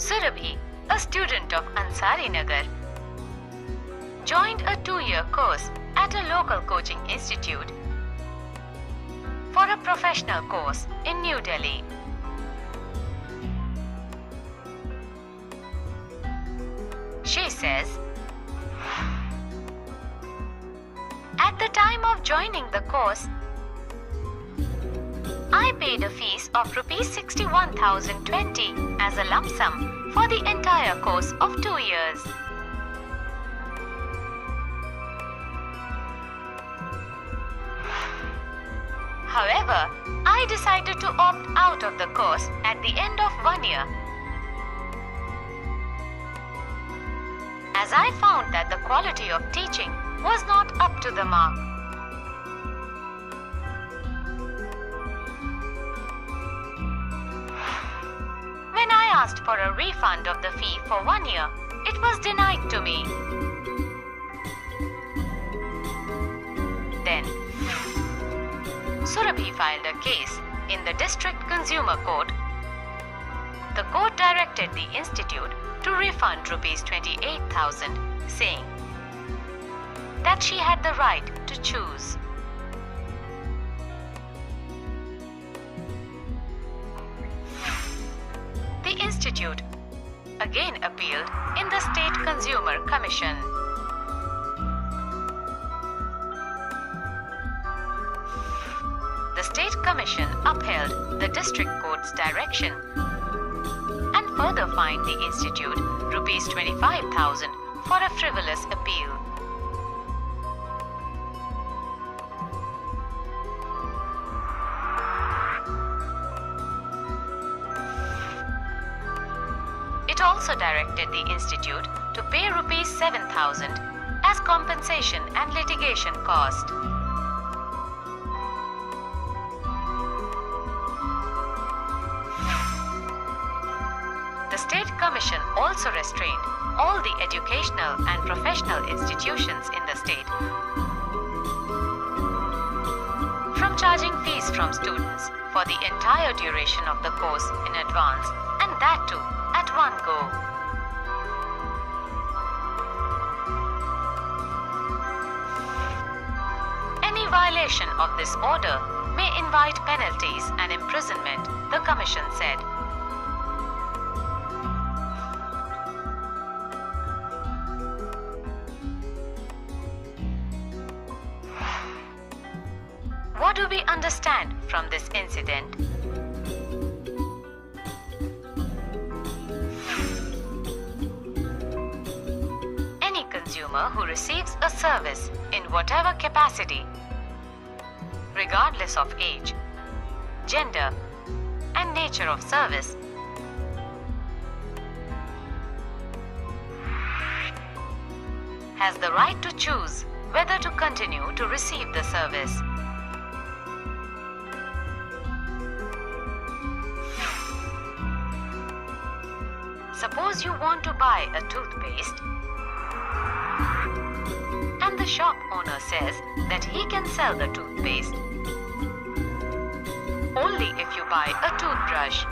Surabhi, a student of Ansari Nagar, joined a 2-year course at a local coaching institute for a professional course in New Delhi. She says, "At the time of joining the course, I paid a fees of Rs 61,020 as a lump sum for the entire course of 2 years. However, I decided to opt out of the course at the end of 1 year, as I found that the quality of teaching was not up to the mark. When I asked for a refund of the fee for 1 year, it was denied to me. Then, Surabhi filed a case in the District Consumer Court. The court directed the institute to refund Rs 28,000, saying that she had the right to choose. The institute again appealed in the State Consumer Commission. The State Commission upheld the District Court's direction and further fined the institute Rs 25,000 for a frivolous appeal. It also directed the institute to pay Rs 7,000 as compensation and litigation cost. The State Commission also restrained all the educational and professional institutions in the state from charging fees from students for the entire duration of the course in advance, and that too at one go. Any violation of this order may invite penalties and imprisonment, the Commission said. What do we understand from this incident? Any consumer who receives a service in whatever capacity, regardless of age, gender, and nature of service, has the right to choose whether to continue to receive the service. Suppose you want to buy a toothpaste and the shop owner says that he can sell the toothpaste only if you buy a toothbrush.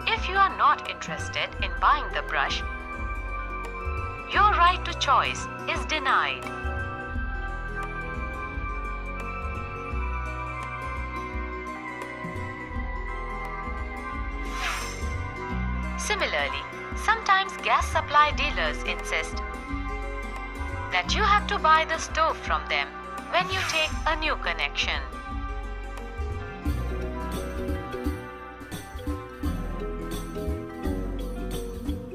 If you are not interested in buying the brush, your right to choice is denied. Similarly, sometimes gas supply dealers insist that you have to buy the stove from them when you take a new connection.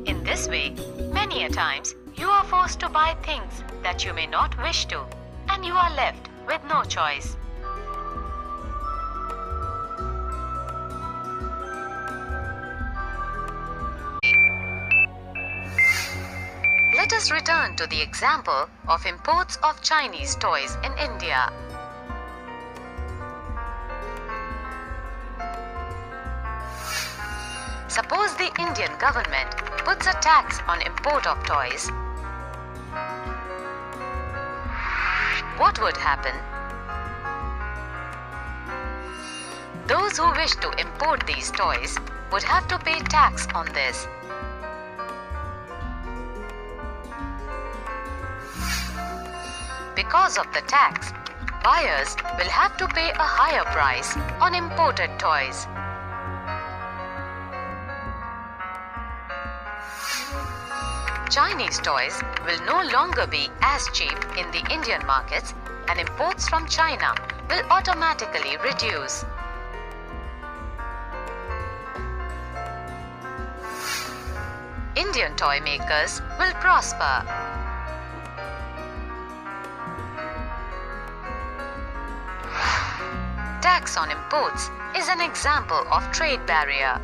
In this way, many a times you are forced to buy things that you may not wish to, and you are left with no choice. Let us return to the example of imports of Chinese toys in India. Suppose the Indian government puts a tax on import of toys. What would happen? Those who wish to import these toys would have to pay tax on this. Because of the tax, buyers will have to pay a higher price on imported toys. Chinese toys will no longer be as cheap in the Indian markets, and imports from China will automatically reduce. Indian toy makers will prosper. Tax on imports is an example of trade barrier.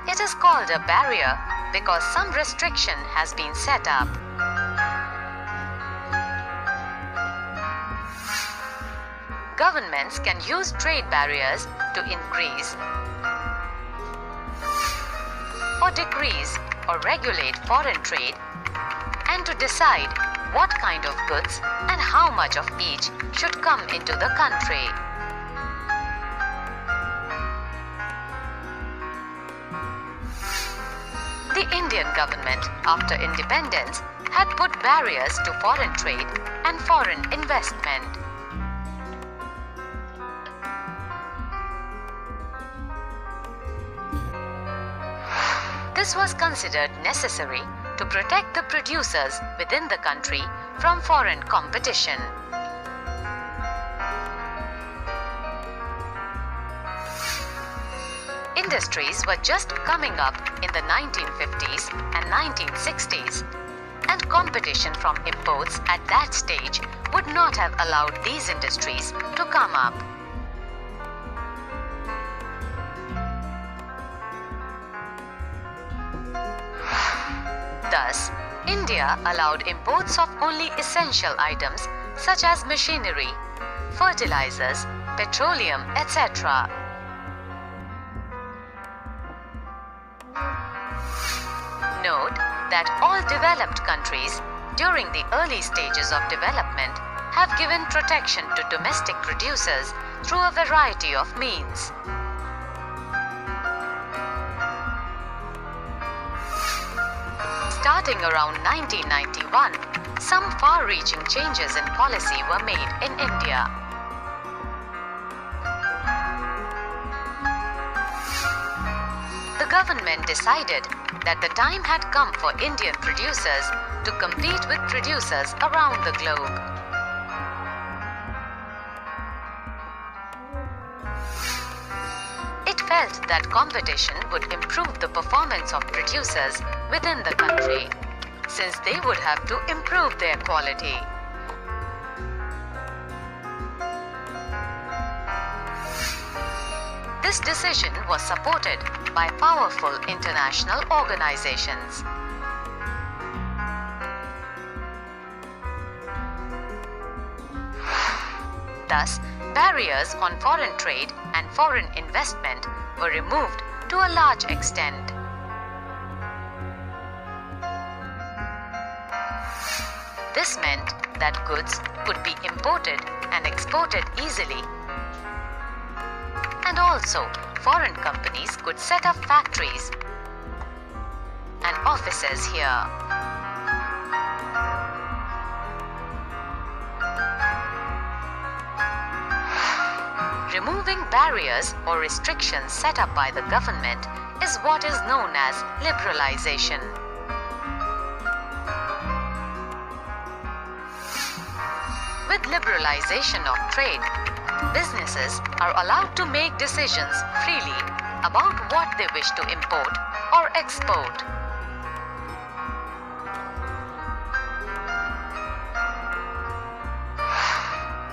It is called a barrier because some restriction has been set up. Governments can use trade barriers to increase or decrease or regulate foreign trade, and to decide what kind of goods and how much of each should come into the country. The Indian government, after independence, had put barriers to foreign trade and foreign investment. This was considered necessary to protect the producers within the country from foreign competition. Industries were just coming up in the 1950s and 1960s, and competition from imports at that stage would not have allowed these industries to come up. Thus, India allowed imports of only essential items such as machinery, fertilizers, petroleum, etc. Note that all developed countries during the early stages of development have given protection to domestic producers through a variety of means. Starting around 1991, some far-reaching changes in policy were made in India. The government decided that the time had come for Indian producers to compete with producers around the globe. It felt that competition would improve the performance of producers within the country, since they would have to improve their quality. This decision was supported by powerful international organizations. Thus, barriers on foreign trade and foreign investment were removed to a large extent. This meant that goods could be imported and exported easily, and also foreign companies could set up factories and offices here. Removing barriers or restrictions set up by the government is what is known as liberalization. With liberalization of trade, businesses are allowed to make decisions freely about what they wish to import or export.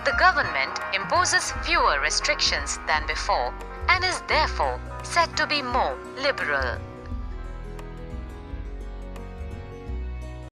The government imposes fewer restrictions than before and is therefore said to be more liberal.